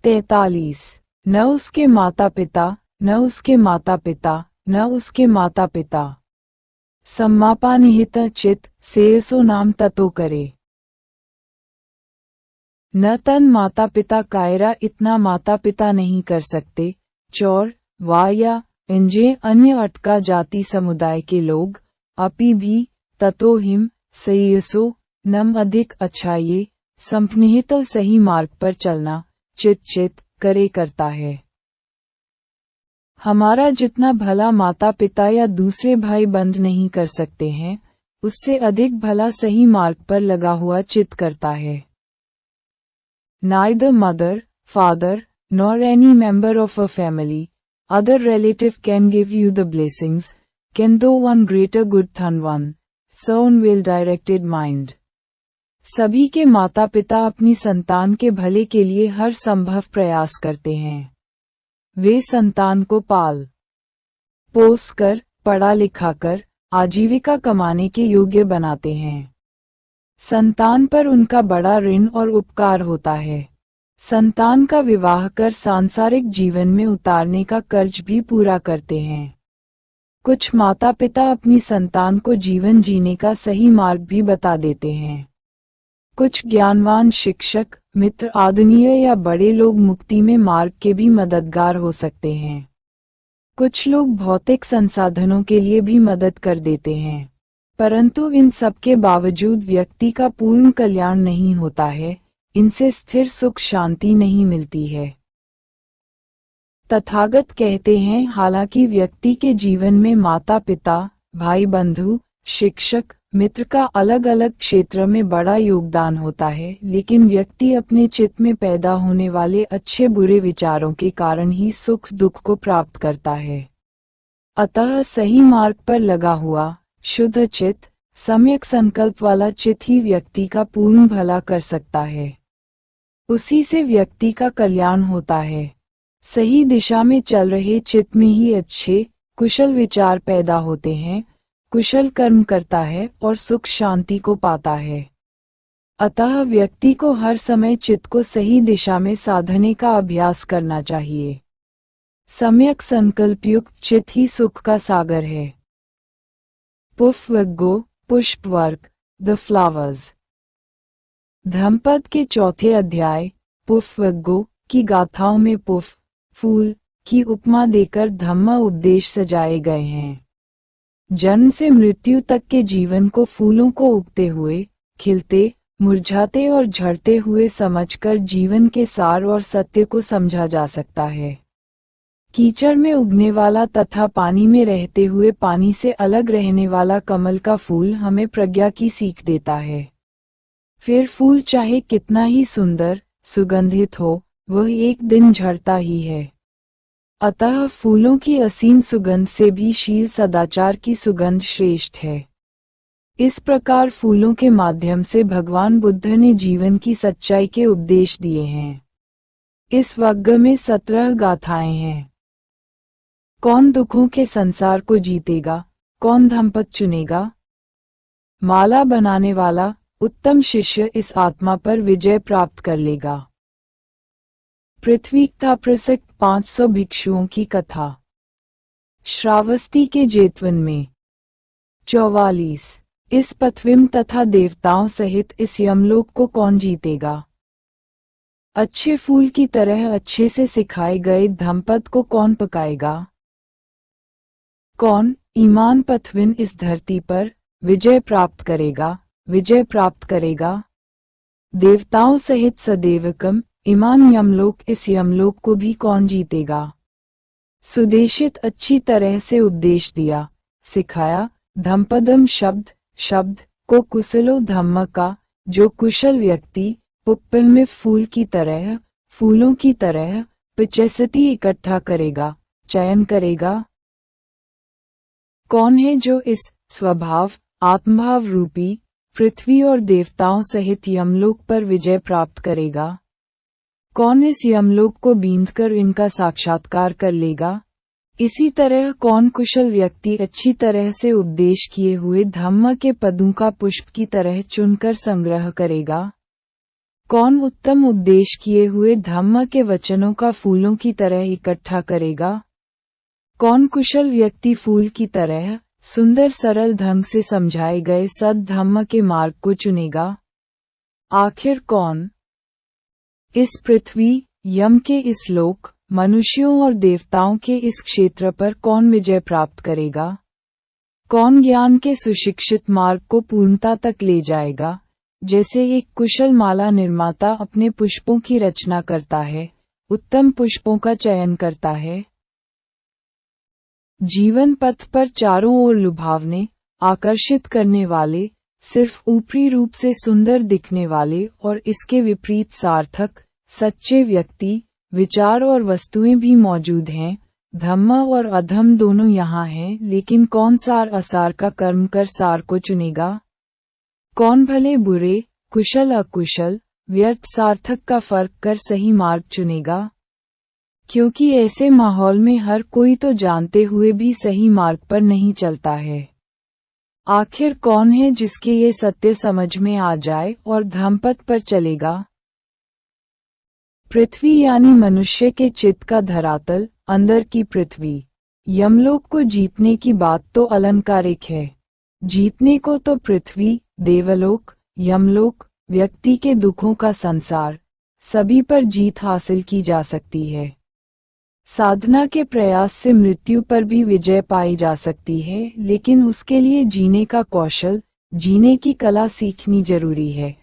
43। न उसके माता पिता, न उसके माता पिता, न उसके माता पिता। सम्मापानिहित चित सेयसो नाम ततो करे। न तन माता पिता कायरा इतना माता पिता नहीं कर सकते, चौर वा या इंजे अन्य अटका जाति समुदाय के लोग, अपि भी ततो हिम सयसो नम अधिक अच्छा ये संपनिहित सही मार्ग पर चलना चित चित करे करता है। हमारा जितना भला माता पिता या दूसरे भाई बंद नहीं कर सकते हैं, उससे अधिक भला सही मार्ग पर लगा हुआ चित करता है। Neither mother, father, nor any member of a family, other relative can give you the blessings, can do one greater good than one, sound well-directed mind. सभी के माता पिता अपनी संतान के भले के लिए हर संभव प्रयास करते हैं। वे संतान को पाल पोस कर, पढ़ा लिखा कर, आजीविका कमाने के योग्य बनाते हैं। संतान पर उनका बड़ा ऋण और उपकार होता है। संतान का विवाह कर सांसारिक जीवन में उतारने का कर्ज भी पूरा करते हैं। कुछ माता पिता अपनी संतान को जीवन जीने का सही मार्ग भी बता देते हैं। कुछ ज्ञानवान शिक्षक, मित्र, आदरणीय या बड़े लोग मुक्ति में मार्ग के भी मददगार हो सकते हैं। कुछ लोग भौतिक संसाधनों के लिए भी मदद कर देते हैं, परंतु इन सब के बावजूद व्यक्ति का पूर्ण कल्याण नहीं होता है, इनसे स्थिर सुख शांति नहीं मिलती है। तथागत कहते हैं, हालांकि व्यक्ति के जीवन में माता पिता, भाई बंधु, शिक्षक, मित्र का अलग अलग क्षेत्र में बड़ा योगदान होता है, लेकिन व्यक्ति अपने चित्त में पैदा होने वाले अच्छे बुरे विचारों के कारण ही सुख दुख को प्राप्त करता है। अतः सही मार्ग पर लगा हुआ शुद्ध चित्त, सम्यक संकल्प वाला चित्त ही व्यक्ति का पूर्ण भला कर सकता है। उसी से व्यक्ति का कल्याण होता है। सही दिशा में चल रहे चित्त में ही अच्छे कुशल विचार पैदा होते हैं, कुशल कर्म करता है और सुख शांति को पाता है। अतः व्यक्ति को हर समय चित्त को सही दिशा में साधने का अभ्यास करना चाहिए। सम्यक संकल्पयुक्त चित्त ही सुख का सागर है। पुष्पवग्गो पुष्पवर्ग द फ्लावर्स। धम्मपद के चौथे अध्याय पुष्पवग्गो की गाथाओं में पुष्प फूल की उपमा देकर धम्म उपदेश सजाए गए हैं। जन्म से मृत्यु तक के जीवन को फूलों को उगते हुए, खिलते, मुरझाते और झड़ते हुए समझकर जीवन के सार और सत्य को समझा जा सकता है। कीचड़ में उगने वाला तथा पानी में रहते हुए पानी से अलग रहने वाला कमल का फूल हमें प्रज्ञा की सीख देता है। फिर फूल चाहे कितना ही सुंदर, सुगंधित हो, वह एक दिन झड़ता ही है। अतः फूलों की असीम सुगंध से भी शील सदाचार की सुगंध श्रेष्ठ है। इस प्रकार फूलों के माध्यम से भगवान बुद्ध ने जीवन की सच्चाई के उपदेश दिए हैं। इस वग्ग में 17 गाथाएं हैं। कौन दुखों के संसार को जीतेगा, कौन धम्मपद चुनेगा? माला बनाने वाला उत्तम शिष्य इस आत्मा पर विजय प्राप्त कर लेगा। पृथ्वी का प्रसिद्ध 500 भिक्षुओं की कथा। श्रावस्ती के जेतवन में। 44। इस पृथ्वी तथा देवताओं सहित इस यमलोक को कौन जीतेगा? अच्छे फूल की तरह अच्छे से सिखाए गए धम्मपद को कौन पकाएगा? कौन ईमान पृथ्वी इस धरती पर विजय प्राप्त करेगा, विजय प्राप्त करेगा? देवताओं सहित सदेवकम ईमान यमलोक, इस यमलोक को भी कौन जीतेगा? सुदेशित अच्छी तरह से उपदेश दिया, सिखाया। धम्मपदम शब्द को कुशलो धम्म का, जो कुशल व्यक्ति पुष्प में फूल की तरह, फूलों की तरह पिचैसती इकट्ठा करेगा, चयन करेगा। कौन है जो इस स्वभाव आत्मभाव रूपी पृथ्वी और देवताओं सहित यमलोक पर विजय प्राप्त करेगा? कौन इस यमलोक को बींधकर इनका साक्षात्कार कर लेगा? इसी तरह कौन कुशल व्यक्ति अच्छी तरह से उपदेश किए हुए धम्म के पदों का पुष्प की तरह चुनकर संग्रह करेगा? कौन उत्तम उपदेश किए हुए धम्म के वचनों का फूलों की तरह इकट्ठा करेगा? कौन कुशल व्यक्ति फूल की तरह सुंदर सरल ढंग से समझाए गए सद्धम्म के मार्ग को चुनेगा? आखिर कौन इस पृथ्वी, यम के इस लोक, मनुष्यों और देवताओं के इस क्षेत्र पर कौन विजय प्राप्त करेगा? कौन ज्ञान के सुशिक्षित मार्ग को पूर्णता तक ले जाएगा? जैसे एक कुशल माला निर्माता अपने पुष्पों की रचना करता है, उत्तम पुष्पों का चयन करता है। जीवन पथ पर चारों ओर लुभावने, आकर्षित करने वाले, सिर्फ ऊपरी रूप से सुंदर दिखने वाले और इसके विपरीत सार्थक, सच्चे व्यक्ति, विचार और वस्तुएं भी मौजूद हैं। धम्म और अधम दोनों यहाँ हैं, लेकिन कौन सार असार का कर्म कर सार को चुनेगा? कौन भले बुरे, कुशल अकुशल, व्यर्थ सार्थक का फर्क कर सही मार्ग चुनेगा? क्योंकि ऐसे माहौल में हर कोई तो जानते हुए भी सही मार्ग पर नहीं चलता है। आखिर कौन है जिसके ये सत्य समझ में आ जाए और धम्मपथ पर चलेगा? पृथ्वी यानी मनुष्य के चित्त का धरातल, अंदर की पृथ्वी। यमलोक को जीतने की बात तो अलंकारिक है। जीतने को तो पृथ्वी, देवलोक, यमलोक, व्यक्ति के दुखों का संसार, सभी पर जीत हासिल की जा सकती है। साधना के प्रयास से मृत्यु पर भी विजय पाई जा सकती है, लेकिन उसके लिए जीने का कौशल, जीने की कला सीखनी जरूरी है।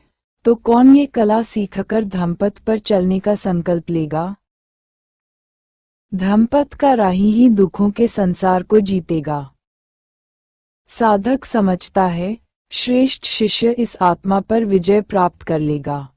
तो कौन ये कला सीखकर धम्मपथ पर चलने का संकल्प लेगा? धम्मपथ का राही ही दुखों के संसार को जीतेगा। साधक समझता है, श्रेष्ठ शिष्य इस आत्मा पर विजय प्राप्त कर लेगा।